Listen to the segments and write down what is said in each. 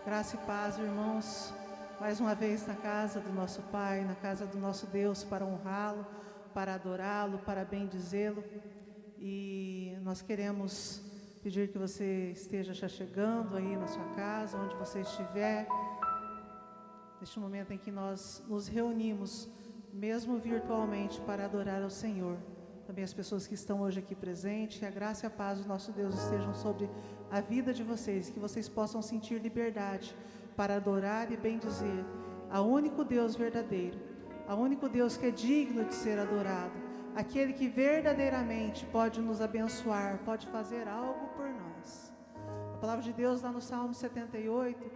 Graça e paz, irmãos, mais uma vez na casa do nosso Pai, na casa do nosso Deus, para honrá-lo, para adorá-lo, para bendizê-lo. E nós queremos pedir que você esteja já chegando aí na sua casa, onde você estiver, neste momento em que nós nos reunimos, mesmo virtualmente, para adorar ao Senhor. Também as pessoas que estão hoje aqui presentes, que a graça e a paz do nosso Deus estejam sobre a vida de vocês, que vocês possam sentir liberdade para adorar e bendizer ao único Deus verdadeiro, ao único Deus que é digno de ser adorado, aquele que verdadeiramente pode nos abençoar, pode fazer algo por nós. A palavra de Deus lá no Salmo 78,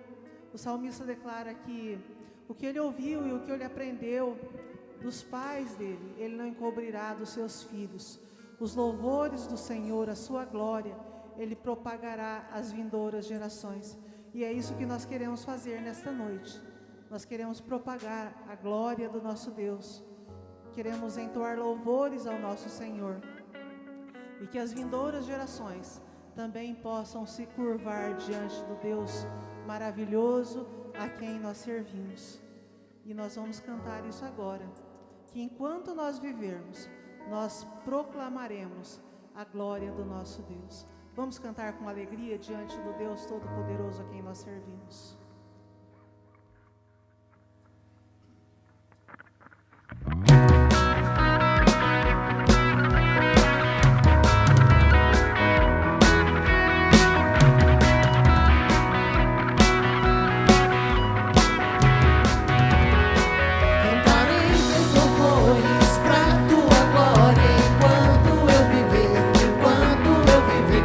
o salmista declara que o que ele ouviu e o que ele aprendeu dos pais dele, ele não encobrirá dos seus filhos. Os louvores do Senhor, a sua glória, ele propagará às vindouras gerações. E é isso que nós queremos fazer nesta noite. Nós queremos propagar a glória do nosso Deus. Queremos entoar louvores ao nosso Senhor. E que as vindouras gerações também possam se curvar diante do Deus maravilhoso a quem nós servimos. E nós vamos cantar isso agora. Que enquanto nós vivermos, nós proclamaremos a glória do nosso Deus. Vamos cantar com alegria diante do Deus Todo-Poderoso a quem nós servimos.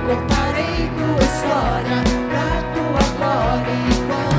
Contarei tua história pra tua glória enquanto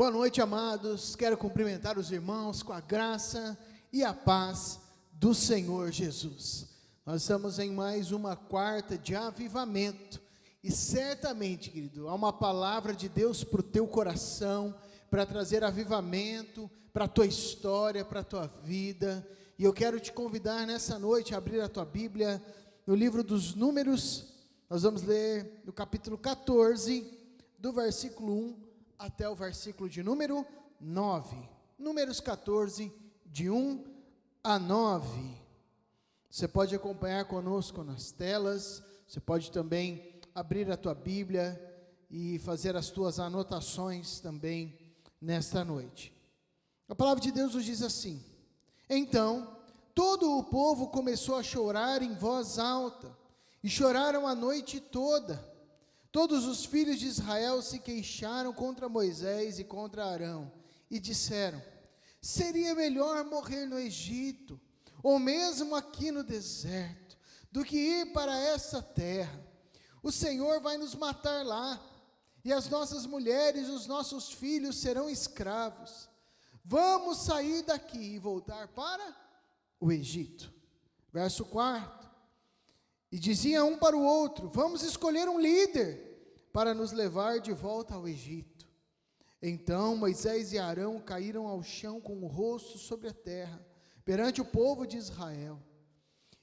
Boa noite, amados. Quero cumprimentar os irmãos com a graça e a paz do Senhor Jesus. Nós estamos em mais uma quarta de avivamento e certamente, querido, há uma palavra de Deus para o teu coração, para trazer avivamento para a tua história, para a tua vida. E eu quero te convidar nessa noite a abrir a tua Bíblia no livro dos Números. Nós vamos ler no capítulo 14, do versículo 1 até o versículo de número 9. Números 14, de 1 a 9. Você pode acompanhar conosco nas telas, você pode também abrir a tua Bíblia e fazer as tuas anotações também nesta noite. A palavra de Deus nos diz assim: Então, todo o povo começou a chorar em voz alta, e choraram a noite toda. Todos os filhos de Israel se queixaram contra Moisés e contra Arão, e disseram: seria melhor morrer no Egito, ou mesmo aqui no deserto, do que ir para essa terra. O Senhor vai nos matar lá, e as nossas mulheres e os nossos filhos serão escravos. Vamos sair daqui e voltar para o Egito. Verso 4. E dizia um para o outro: vamos escolher um líder para nos levar de volta ao Egito. Então Moisés e Arão caíram ao chão com o rosto sobre a terra, perante o povo de Israel.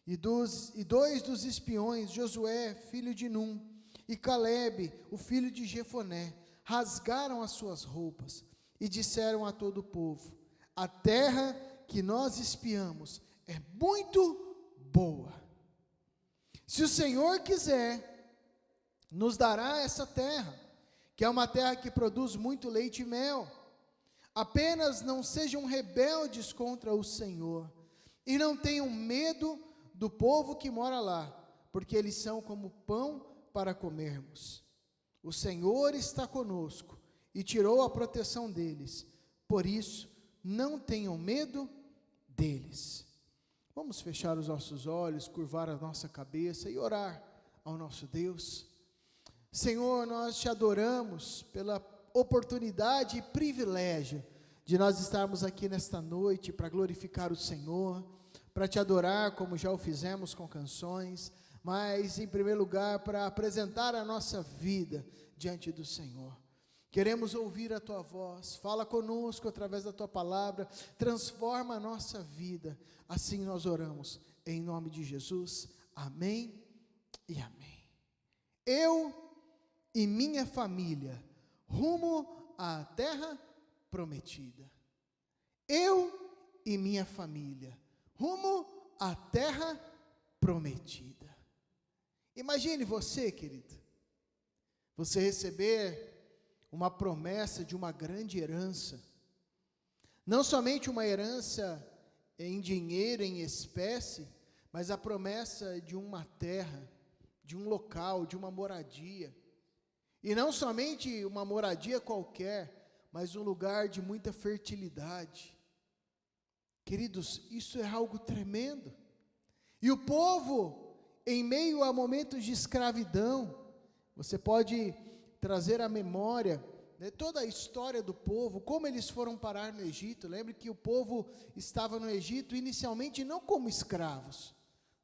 E dois dos espiões, Josué, filho de Num, e Calebe, o filho de Jefoné, rasgaram as suas roupas e disseram a todo o povo: a terra que nós espiamos é muito boa. Se o Senhor quiser, nos dará essa terra, que é uma terra que produz muito leite e mel. Apenas não sejam rebeldes contra o Senhor, e não tenham medo do povo que mora lá, porque eles são como pão para comermos. O Senhor está conosco, e tirou a proteção deles, por isso não tenham medo deles. Vamos fechar os nossos olhos, curvar a nossa cabeça e orar ao nosso Deus. Senhor, nós te adoramos pela oportunidade e privilégio de nós estarmos aqui nesta noite para glorificar o Senhor, para te adorar como já o fizemos com canções, mas em primeiro lugar para apresentar a nossa vida diante do Senhor. Queremos ouvir a tua voz, fala conosco através da tua palavra, transforma a nossa vida, assim nós oramos, em nome de Jesus, amém e amém. Eu e minha família, rumo à terra prometida. Eu e minha família, rumo à terra prometida. Imagine você, querido, você receber uma promessa de uma grande herança, não somente uma herança em dinheiro, em espécie, mas a promessa de uma terra, de um local, de uma moradia. E não somente uma moradia qualquer, mas um lugar de muita fertilidade. Queridos, isso é algo tremendo. E o povo, em meio a momentos de escravidão, você pode trazer à memória, né, toda a história do povo, como eles foram parar no Egito. Lembre que o povo estava no Egito inicialmente não como escravos,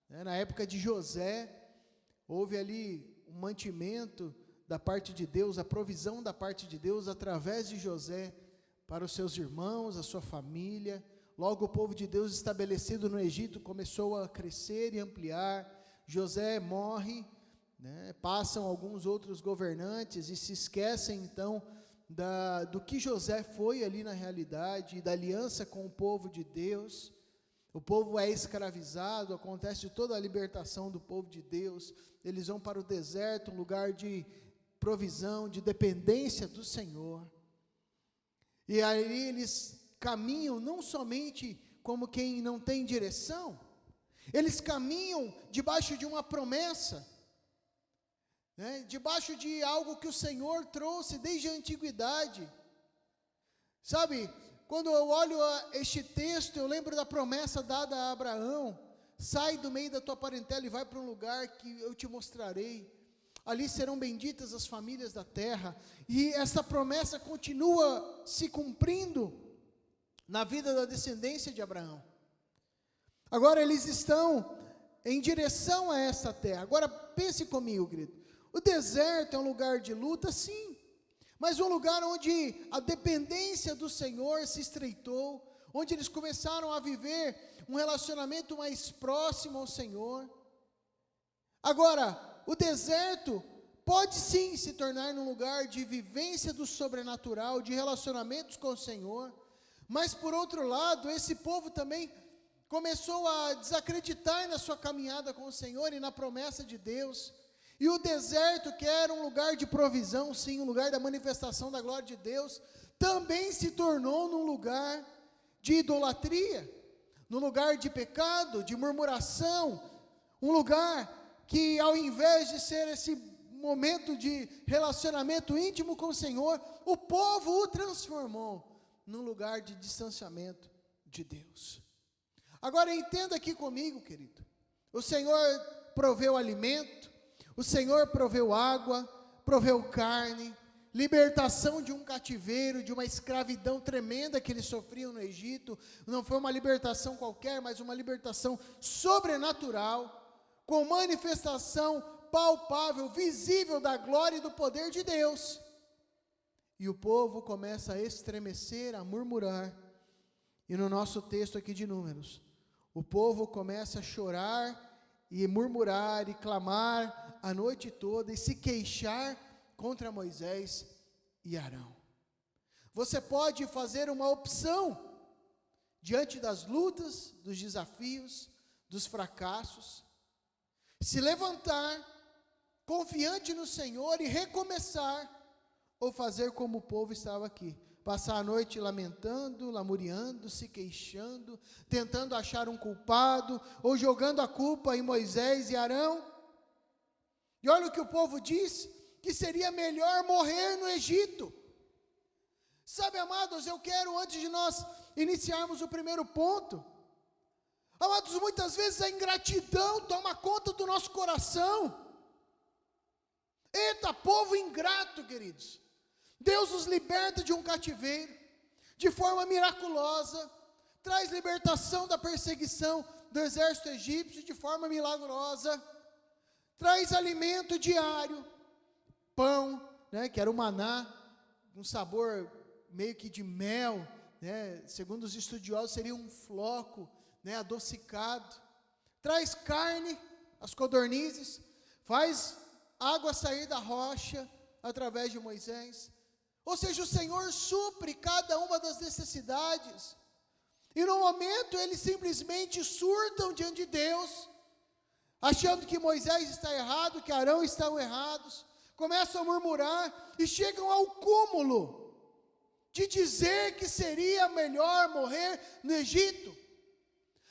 né, na época de José, houve ali um mantimento da parte de Deus, a provisão da parte de Deus através de José para os seus irmãos, a sua família. Logo o povo de Deus estabelecido no Egito começou a crescer e ampliar. José morre, né, passam alguns outros governantes e se esquecem então do que José foi ali na realidade, da aliança com o povo de Deus. O povo é escravizado, acontece toda a libertação do povo de Deus, eles vão para o deserto, um lugar de provisão, de dependência do Senhor. E aí eles caminham não somente como quem não tem direção, eles caminham debaixo de uma promessa, né, debaixo de algo que o Senhor trouxe desde a antiguidade. Sabe, quando eu olho este texto, eu lembro da promessa dada a Abraão: sai do meio da tua parentela e vai para um lugar que eu te mostrarei. ali serão benditas as famílias da terra, e essa promessa continua se cumprindo na vida da descendência de Abraão. Agora eles estão em direção a essa terra. Agora pense comigo, querido, o deserto é um lugar de luta, sim, mas um lugar onde a dependência do Senhor se estreitou, onde eles começaram a viver um relacionamento mais próximo ao Senhor. Agora, o deserto pode sim se tornar um lugar de vivência do sobrenatural, de relacionamentos com o Senhor, mas por outro lado, esse povo também começou a desacreditar na sua caminhada com o Senhor e na promessa de Deus. E o deserto, que era um lugar de provisão, sim, um lugar da manifestação da glória de Deus, também se tornou num lugar de idolatria, num lugar de pecado, de murmuração, um lugar que ao invés de ser esse momento de relacionamento íntimo com o Senhor, o povo o transformou num lugar de distanciamento de Deus. Agora entenda aqui comigo, querido, o Senhor proveu alimento, o Senhor proveu água, proveu carne, libertação de um cativeiro, de uma escravidão tremenda que eles sofriam no Egito. Não foi uma libertação qualquer, mas uma libertação sobrenatural, com manifestação palpável, visível da glória e do poder de Deus. E o povo começa a estremecer, a murmurar. E no nosso texto aqui de Números, o povo começa a chorar e murmurar e clamar a noite toda e se queixar contra Moisés e Arão. Você pode fazer uma opção diante das lutas, dos desafios, dos fracassos, se levantar, confiante no Senhor e recomeçar, ou fazer como o povo estava aqui, passar a noite lamentando, lamuriando, se queixando, tentando achar um culpado, ou jogando a culpa em Moisés e Arão. E olha o que o povo diz, que seria melhor morrer no Egito. Sabe, amados, eu quero, antes de nós iniciarmos o primeiro ponto, amados, muitas vezes a ingratidão toma conta do nosso coração. Eita, povo ingrato, queridos. Deus nos liberta de um cativeiro, de forma miraculosa, traz libertação da perseguição do exército egípcio de forma milagrosa, traz alimento diário, pão, que era o maná, um sabor meio que de mel, segundo os estudiosos seria um floco, adocicado, traz carne, as codornizes, faz água sair da rocha, através de Moisés, ou seja, o Senhor supre cada uma das necessidades, e no momento eles simplesmente surtam diante de Deus, achando que Moisés está errado, que Arão estão errados, começam a murmurar, e chegam ao cúmulo, de dizer que seria melhor morrer no Egito.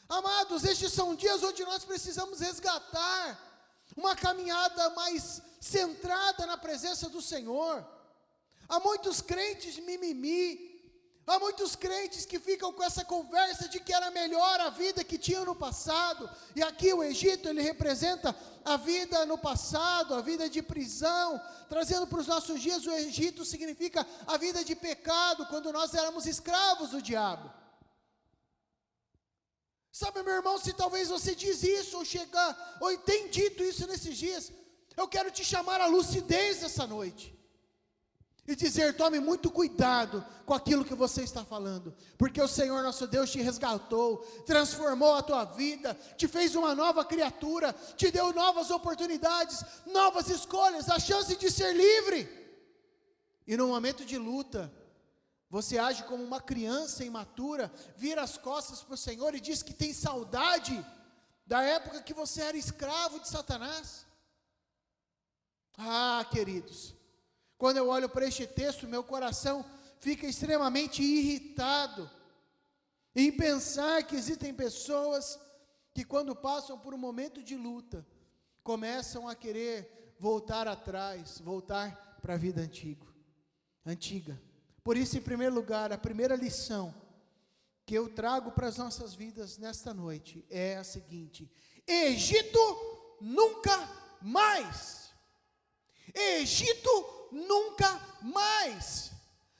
Amados, estes são dias onde nós precisamos resgatar uma caminhada mais centrada na presença do Senhor. Há muitos crentes mimimi, há muitos crentes que ficam com essa conversa de que era melhor a vida que tinham no passado, e aqui o Egito, ele representa a vida no passado, a vida de prisão, trazendo para os nossos dias, o Egito significa a vida de pecado, quando nós éramos escravos do diabo. Sabe, meu irmão, se talvez você diz isso, ou tem dito isso nesses dias, eu quero te chamar à lucidez essa noite, e dizer, tome muito cuidado com aquilo que você está falando, porque o Senhor nosso Deus te resgatou, transformou a tua vida, te fez uma nova criatura, te deu novas oportunidades, novas escolhas, a chance de ser livre, e no momento de luta, você age como uma criança imatura, vira as costas para o Senhor e diz que tem saudade da época que você era escravo de Satanás. Ah, queridos, quando eu olho para este texto, meu coração fica extremamente irritado em pensar que existem pessoas que quando passam por um momento de luta, começam a querer voltar atrás, voltar para a vida antiga. Por isso, em primeiro lugar, a primeira lição que eu trago para as nossas vidas nesta noite é a seguinte: Egito nunca mais. Egito nunca mais.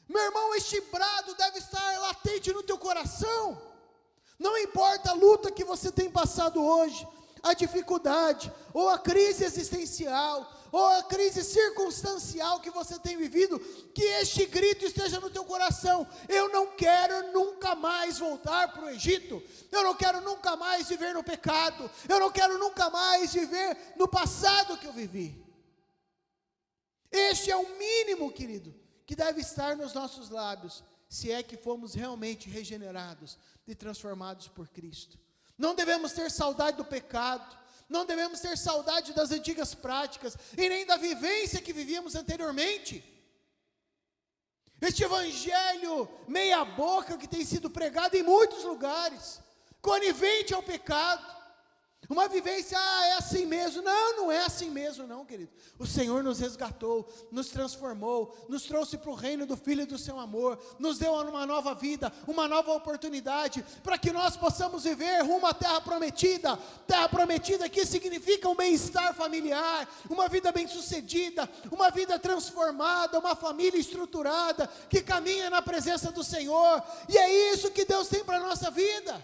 Meu irmão, este brado deve estar latente no teu coração. Não importa a luta que você tem passado hoje, a dificuldade, ou a crise existencial, ou a crise circunstancial que você tem vivido, que este grito esteja no teu coração: eu não quero nunca mais voltar para o Egito, eu não quero nunca mais viver no pecado, eu não quero nunca mais viver no passado que eu vivi. Este é o mínimo, querido, que deve estar nos nossos lábios, se é que fomos realmente regenerados e transformados por Cristo. Não devemos ter saudade do pecado, não devemos ter saudade das antigas práticas, e nem da vivência que vivíamos anteriormente. Este evangelho meia boca que tem sido pregado em muitos lugares, conivente ao pecado, uma vivência, é assim mesmo. Não, não é assim mesmo não, querido. O Senhor nos resgatou, nos transformou, nos trouxe para o reino do Filho e do seu amor, nos deu uma nova vida, uma nova oportunidade, para que nós possamos viver rumo à terra prometida que significa um bem-estar familiar, uma vida bem-sucedida, uma vida transformada, uma família estruturada, que caminha na presença do Senhor, e é isso que Deus tem para a nossa vida.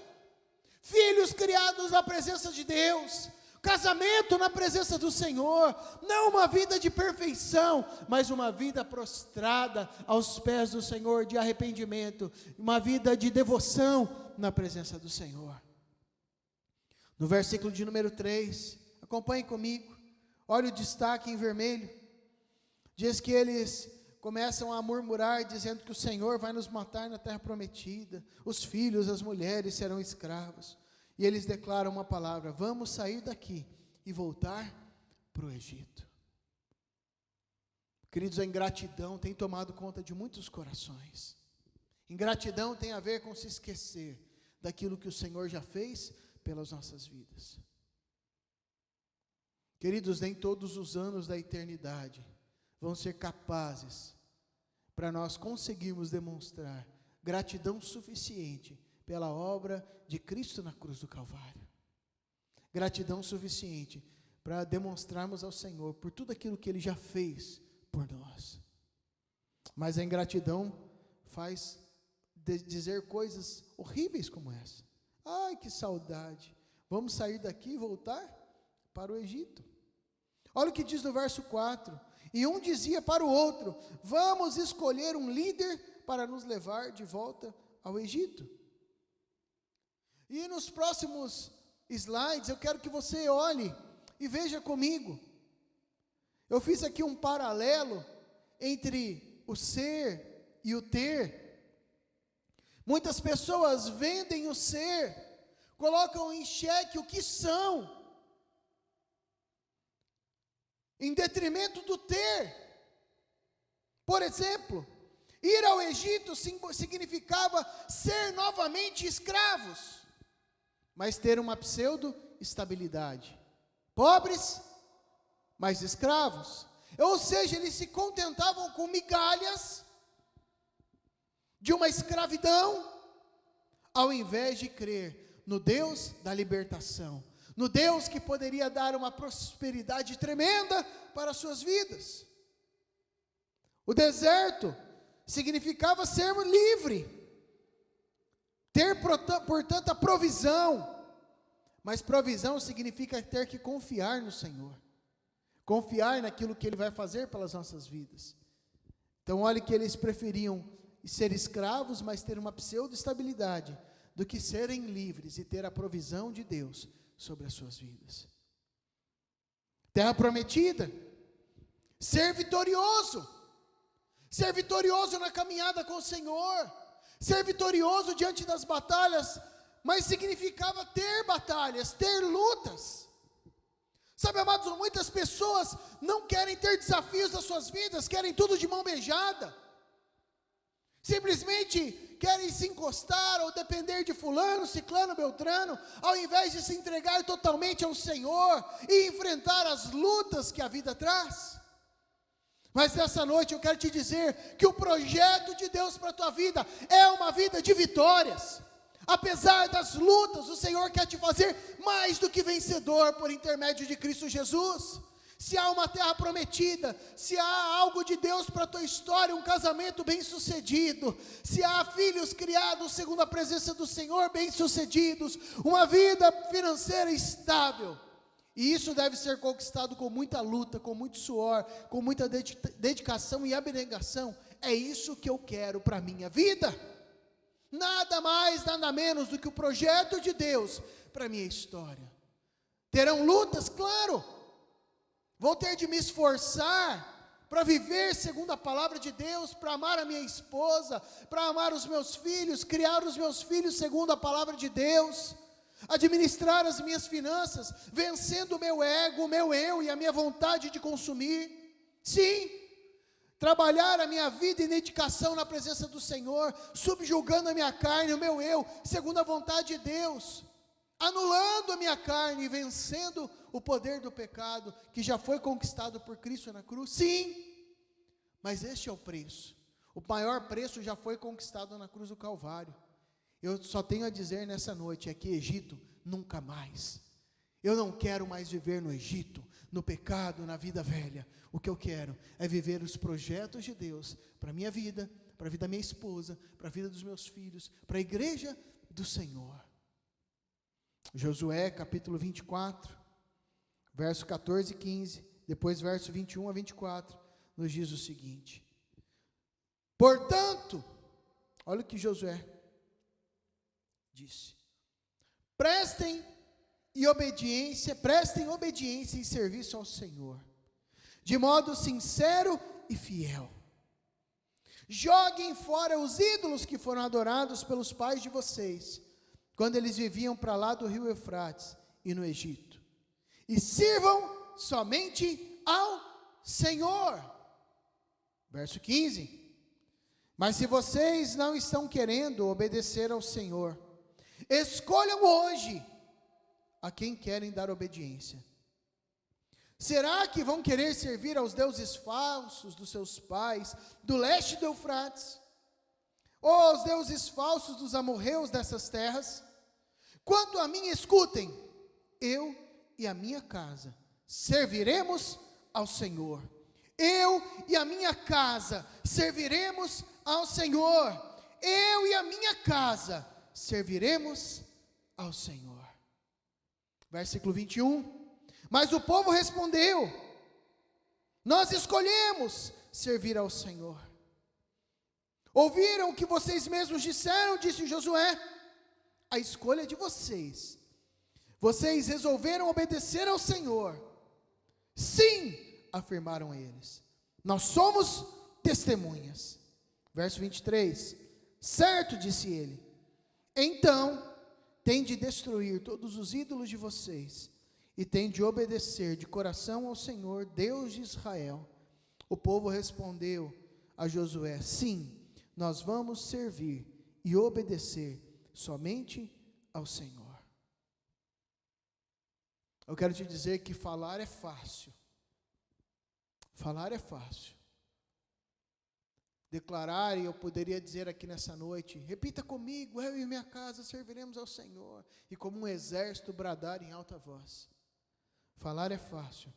Filhos criados na presença de Deus, casamento na presença do Senhor, não uma vida de perfeição, mas uma vida prostrada aos pés do Senhor, de arrependimento, uma vida de devoção na presença do Senhor. No versículo de número 3, acompanhe comigo, olha o destaque em vermelho, diz que eles começam a murmurar, dizendo que o Senhor vai nos matar na terra prometida, os filhos, as mulheres serão escravos, e eles declaram uma palavra: vamos sair daqui e voltar para o Egito. Queridos, a ingratidão tem tomado conta de muitos corações. Ingratidão tem a ver com se esquecer daquilo que o Senhor já fez pelas nossas vidas. Queridos, nem todos os anos da eternidade vão ser capazes para nós conseguirmos demonstrar gratidão suficiente pela obra de Cristo na cruz do Calvário. Gratidão suficiente para demonstrarmos ao Senhor por tudo aquilo que Ele já fez por nós. Mas a ingratidão faz dizer coisas horríveis como essa. Ai, que saudade, vamos sair daqui e voltar para o Egito. Olha o que diz no verso 4, e um dizia para o outro: vamos escolher um líder para nos levar de volta ao Egito. E nos próximos slides eu quero que você olhe e veja comigo. Eu fiz aqui um paralelo entre o ser e o ter. Muitas pessoas vendem o ser, colocam em xeque o que são, em detrimento do ter. Por exemplo, ir ao Egito significava ser novamente escravos, mas ter uma pseudo-estabilidade. Pobres, mas escravos. Ou seja, eles se contentavam com migalhas de uma escravidão, ao invés de crer no Deus da libertação, no Deus que poderia dar uma prosperidade tremenda para as suas vidas. O deserto significava ser livre, ter, portanto, a provisão, mas provisão significa ter que confiar no Senhor, confiar naquilo que Ele vai fazer pelas nossas vidas. Então olhe que eles preferiam ser escravos, mas ter uma pseudo-estabilidade, do que serem livres e ter a provisão de Deus sobre as suas vidas. Terra prometida, ser vitorioso na caminhada com o Senhor, ser vitorioso diante das batalhas, mas significava ter batalhas, ter lutas. Sabe, amados, muitas pessoas não querem ter desafios nas suas vidas, querem tudo de mão beijada, simplesmente querem se encostar ou depender de fulano, ciclano, beltrano, ao invés de se entregar totalmente ao Senhor e enfrentar as lutas que a vida traz. Mas nessa noite eu quero te dizer que o projeto de Deus para a tua vida é uma vida de vitórias. Apesar das lutas, o Senhor quer te fazer mais do que vencedor por intermédio de Cristo Jesus. se há uma terra prometida, se há algo de Deus para a tua história, um casamento bem-sucedido, se há filhos criados segundo a presença do Senhor, bem-sucedidos, uma vida financeira estável, e isso deve ser conquistado com muita luta, com muito suor, com muita dedicação e abnegação. É isso que eu quero para a minha vida. Nada mais, nada menos do que o projeto de Deus para a minha história. Terão lutas, claro. Vou ter de me esforçar para viver segundo a palavra de Deus, para amar a minha esposa, para amar os meus filhos, criar os meus filhos segundo a palavra de Deus, administrar as minhas finanças, vencendo o meu ego, o meu eu e a minha vontade de consumir. Sim, trabalhar a minha vida em dedicação na presença do Senhor, subjugando a minha carne, o meu eu, segundo a vontade de Deus, anulando a minha carne e vencendo o poder do pecado, que já foi conquistado por Cristo na cruz. Sim, mas este é o preço. O maior preço já foi conquistado na cruz do Calvário. Eu só tenho a dizer nessa noite, é que Egito, nunca mais. Eu não quero mais viver no Egito, no pecado, na vida velha. O que eu quero é viver os projetos de Deus para a minha vida, para a vida da minha esposa, para a vida dos meus filhos, para a igreja do Senhor. Josué capítulo 24, verso 14 e 15, depois verso 21 a 24, nos diz o seguinte: portanto, olha o que Josué disse: prestem obediência e serviço ao Senhor, de modo sincero e fiel. Joguem fora os ídolos que foram adorados pelos pais de vocês, quando eles viviam para lá do rio Eufrates e no Egito, e sirvam somente ao Senhor. Verso 15: mas se vocês não estão querendo obedecer ao Senhor, escolham hoje a quem querem dar obediência. Será que vão querer servir aos deuses falsos dos seus pais, do leste do Eufrates, ou aos deuses falsos dos amorreus dessas terras? Quanto a mim, escutem, eu e a minha casa serviremos ao Senhor. Eu e a minha casa serviremos ao Senhor. Eu e a minha casa serviremos ao Senhor. Versículo 21. Mas o povo respondeu: nós escolhemos servir ao Senhor. Ouviram o que vocês mesmos disseram, disse Josué. A escolha é de vocês. Vocês resolveram obedecer ao Senhor. Sim, afirmaram eles, nós somos testemunhas. Verso 23. Certo, disse ele, então tem de destruir todos os ídolos de vocês, e tem de obedecer de coração ao Senhor, Deus de Israel. O povo respondeu a Josué: sim, nós vamos servir e obedecer somente ao Senhor. Eu quero te dizer que falar é fácil. Falar é fácil. Declarar, e eu poderia dizer aqui nessa noite, repita comigo: eu e minha casa serviremos ao Senhor. E como um exército bradar em alta voz. Falar é fácil,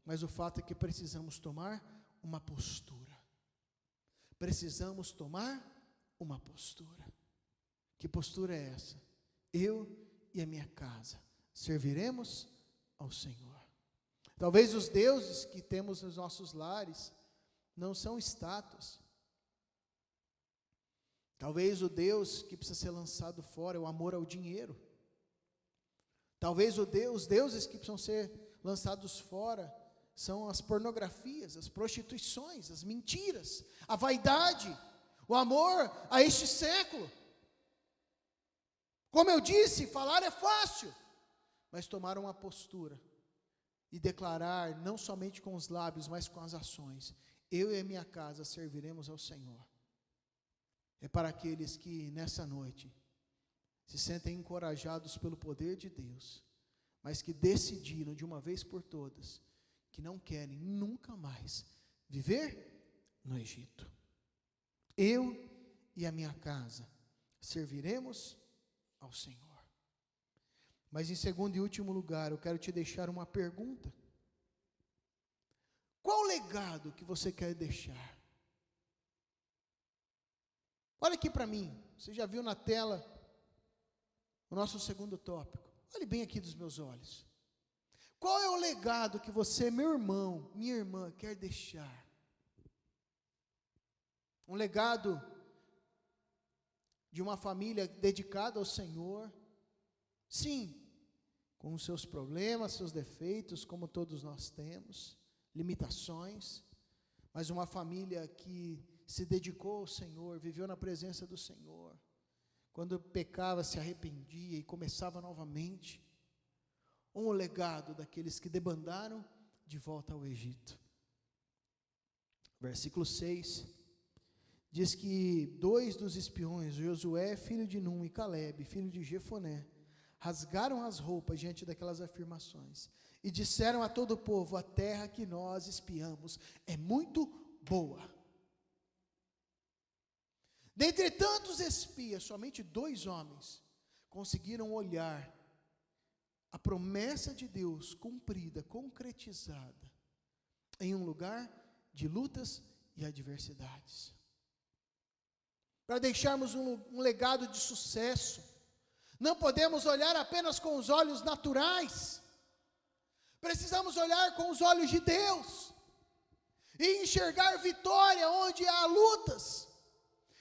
mas o fato é que precisamos tomar uma postura. Precisamos tomar uma postura. Que postura é essa? Eu e a minha casa serviremos ao Senhor. Talvez os deuses que temos nos nossos lares não são estátuas. Talvez o Deus que precisa ser lançado fora é o amor ao dinheiro. Talvez os deuses que precisam ser lançados fora são as pornografias, as prostituições, as mentiras, a vaidade, o amor a este século. Como eu disse, falar é fácil, mas tomar uma postura e declarar, não somente com os lábios, mas com as ações: eu e a minha casa serviremos ao Senhor. É para aqueles que nessa noite se sentem encorajados pelo poder de Deus, mas que decidiram de uma vez por todas que não querem nunca mais viver no Egito. Eu e a minha casa serviremos ao Senhor. Mas em segundo e último lugar, eu quero te deixar uma pergunta. Qual o legado que você quer deixar? Olha aqui para mim, você já viu na tela o nosso segundo tópico. Olhe bem aqui dos meus olhos. Qual é o legado que você, meu irmão, minha irmã, quer deixar? Um legado de uma família dedicada ao Senhor, sim, com os seus problemas, seus defeitos, como todos nós temos, limitações, mas uma família que se dedicou ao Senhor, viveu na presença do Senhor, quando pecava se arrependia e começava novamente, um legado daqueles que debandaram de volta ao Egito. Versículo 6, diz que 2 dos espiões, Josué, filho de Num, e Calebe, filho de Jefoné, rasgaram as roupas diante daquelas afirmações, e disseram a todo o povo: a terra que nós espiamos é muito boa. Dentre tantos espias, somente 2 homens conseguiram olhar a promessa de Deus cumprida, concretizada, em um lugar de lutas e adversidades. Para deixarmos um legado de sucesso, não podemos olhar apenas com os olhos naturais, precisamos olhar com os olhos de Deus, e enxergar vitória onde há lutas,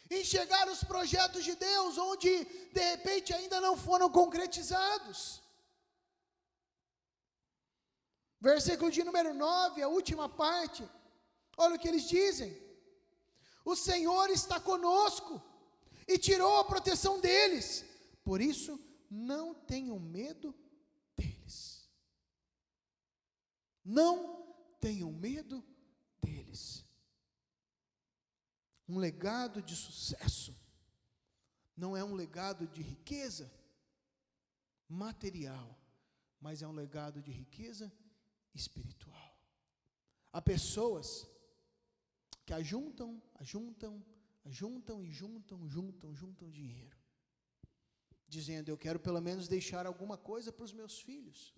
enxergar os projetos de Deus onde de repente ainda não foram concretizados. Versículo de número 9, a última parte, olha o que eles dizem: o Senhor está conosco e tirou a proteção deles, por isso não tenham medo deles. Não tenham medo deles. Um legado de sucesso não é um legado de riqueza material, mas é um legado de riqueza espiritual. Há pessoas que ajuntam dinheiro, dizendo: eu quero pelo menos deixar alguma coisa para os meus filhos,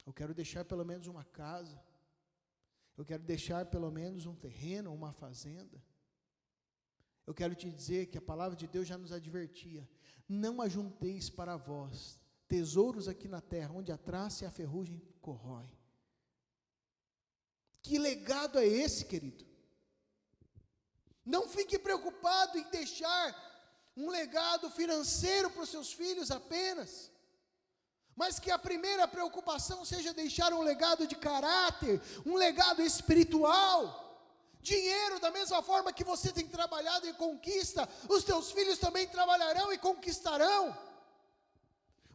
eu quero deixar pelo menos uma casa, eu quero deixar pelo menos um terreno, uma fazenda. Eu quero te dizer que a palavra de Deus já nos advertia: não ajunteis para vós tesouros aqui na terra, onde a traça e a ferrugem corrói. Que legado é esse, querido? Não fique preocupado em deixar um legado financeiro para os seus filhos apenas, mas que a primeira preocupação seja deixar um legado de caráter, um legado espiritual. Dinheiro, da mesma forma que você tem trabalhado e conquista, os teus filhos também trabalharão e conquistarão.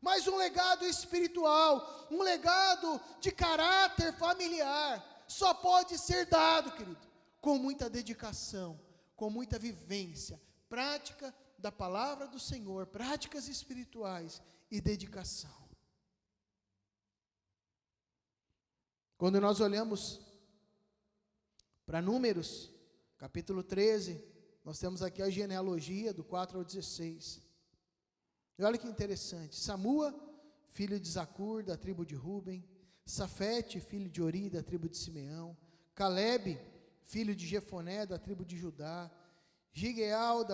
Mas um legado espiritual, um legado de caráter familiar, só pode ser dado, querido, com muita dedicação, com muita vivência, prática da palavra do Senhor, práticas espirituais e dedicação. Quando nós olhamos para Números, capítulo 13, nós temos aqui a genealogia do 4 ao 16. E olha que interessante: Samua, filho de Zacur, da tribo de Ruben; Safete, filho de Ori, da tribo de Simeão; Calebe, filho de Jefoné, da tribo de Judá; Gigeal,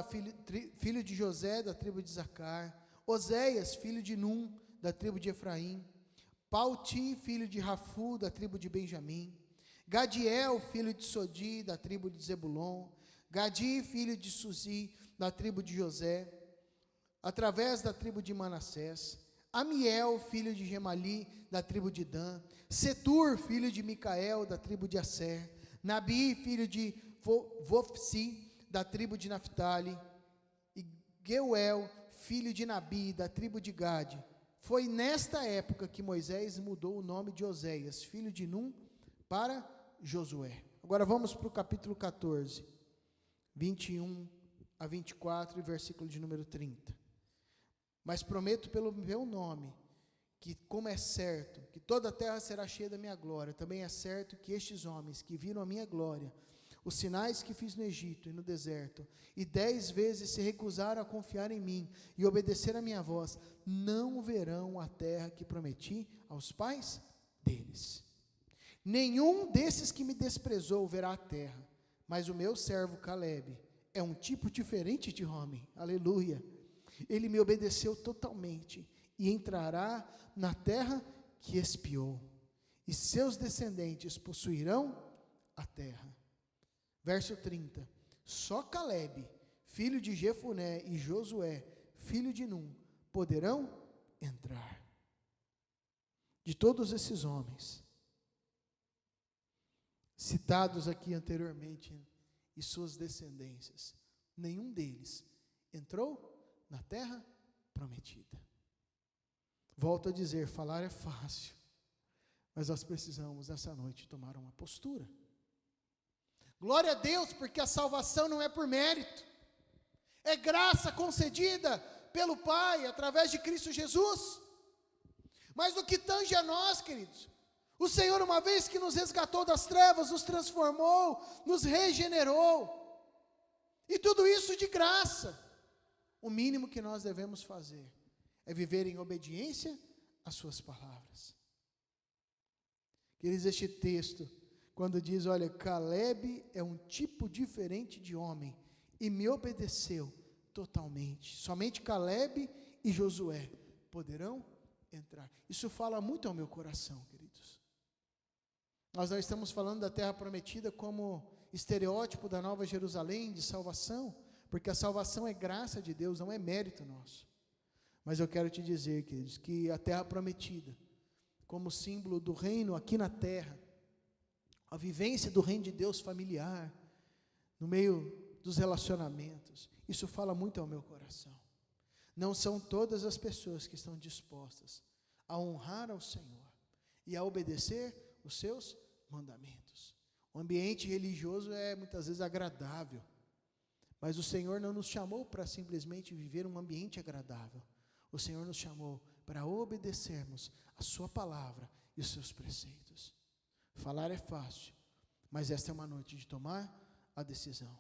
filho de José, da tribo de Zacar; Oséias, filho de Num, da tribo de Efraim; Pauti, filho de Rafu, da tribo de Benjamim; Gadiel, filho de Sodi, da tribo de Zebulon; Gadi, filho de Suzi, da tribo de José, através da tribo de Manassés; Amiel, filho de Gemali, da tribo de Dan; Setur, filho de Micael, da tribo de Asser; Nabi, filho de Vofsi, da tribo de Naphtali; e Geuel, filho de Nabi, da tribo de Gade. Foi nesta época que Moisés mudou o nome de Oséias, filho de Num, para Josué. Agora vamos para o capítulo 14, 21 a 24 e versículo de número 30. Mas prometo pelo meu nome, que como é certo, que toda a terra será cheia da minha glória, também é certo que estes homens que viram a minha glória, os sinais que fiz no Egito e no deserto, e 10 vezes se recusaram a confiar em mim e obedecer a minha voz, não verão a terra que prometi aos pais deles. Nenhum desses que me desprezou verá a terra, mas o meu servo Calebe é um tipo diferente de homem, aleluia. Ele me obedeceu totalmente e entrará na terra que espiou, e seus descendentes possuirão a terra. Verso 30, só Calebe, filho de Jefuné, e Josué, filho de Num, poderão entrar. De todos esses homens citados aqui anteriormente, e suas descendências, nenhum deles entrou na terra prometida. Volto a dizer, falar é fácil, mas nós precisamos nessa noite tomar uma postura. Glória a Deus, porque a salvação não é por mérito, é graça concedida pelo Pai, através de Cristo Jesus. Mas no que tange a nós, queridos, o Senhor, uma vez que nos resgatou das trevas, nos transformou, nos regenerou, e tudo isso de graça. O mínimo que nós devemos fazer é viver em obediência às suas palavras. Queridos, este texto, quando diz, olha, Calebe é um tipo diferente de homem, e me obedeceu totalmente. Somente Calebe e Josué poderão entrar. Isso fala muito ao meu coração, queridos. Nós não estamos falando da terra prometida como estereótipo da Nova Jerusalém, de salvação, porque a salvação é graça de Deus, não é mérito nosso. Mas eu quero te dizer, queridos, que a terra prometida, como símbolo do reino aqui na terra, a vivência do reino de Deus familiar, no meio dos relacionamentos, isso fala muito ao meu coração. Não são todas as pessoas que estão dispostas a honrar ao Senhor e a obedecer os seus mandamentos. O ambiente religioso é muitas vezes agradável, mas o Senhor não nos chamou para simplesmente viver um ambiente agradável. O Senhor nos chamou para obedecermos a sua palavra e os seus preceitos. Falar é fácil, mas esta é uma noite de tomar a decisão.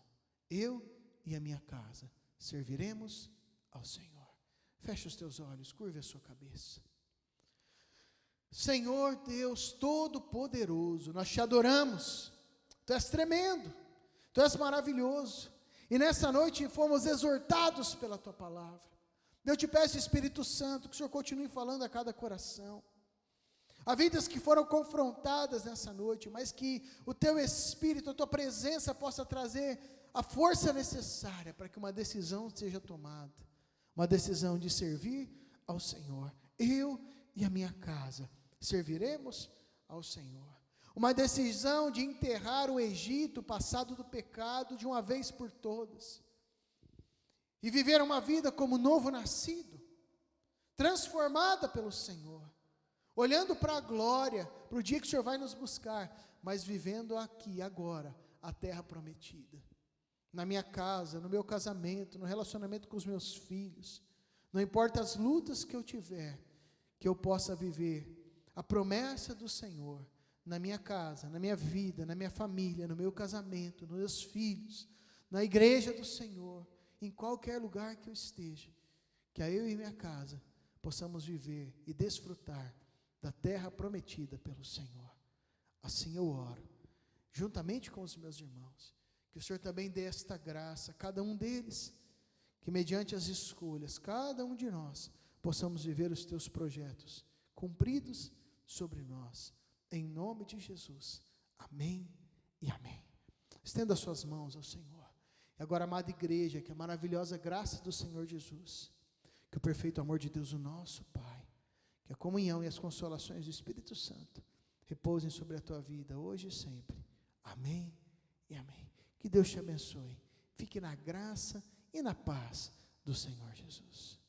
Eu e a minha casa serviremos ao Senhor. Feche os teus olhos, curve a sua cabeça. Senhor Deus Todo-Poderoso, nós te adoramos, Tu és tremendo, Tu és maravilhoso, e nessa noite fomos exortados pela Tua palavra. Eu te peço, Espírito Santo, que o Senhor continue falando a cada coração. Há vidas que foram confrontadas nessa noite, mas que o Teu Espírito, a Tua presença possa trazer a força necessária para que uma decisão seja tomada, uma decisão de servir ao Senhor. Eu e a minha casa serviremos ao Senhor. Uma decisão de enterrar o Egito, o passado do pecado, de uma vez por todas, e viver uma vida como novo nascido, transformada pelo Senhor, olhando para a glória, para o dia que o Senhor vai nos buscar, mas vivendo aqui, agora, a terra prometida, na minha casa, no meu casamento, no relacionamento com os meus filhos, não importa as lutas que eu tiver, que eu possa viver a promessa do Senhor, na minha casa, na minha vida, na minha família, no meu casamento, nos meus filhos, na igreja do Senhor, em qualquer lugar que eu esteja, que eu e minha casa possamos viver e desfrutar da terra prometida pelo Senhor. Assim eu oro, juntamente com os meus irmãos, que o Senhor também dê esta graça a cada um deles, que mediante as escolhas, cada um de nós, possamos viver os teus projetos cumpridos sobre nós, em nome de Jesus, amém e amém. Estenda as suas mãos ao Senhor. E agora, amada igreja, que a maravilhosa graça do Senhor Jesus, que o perfeito amor de Deus, o nosso Pai, que a comunhão e as consolações do Espírito Santo repousem sobre a tua vida, hoje e sempre, amém e amém. Que Deus te abençoe, fique na graça e na paz do Senhor Jesus.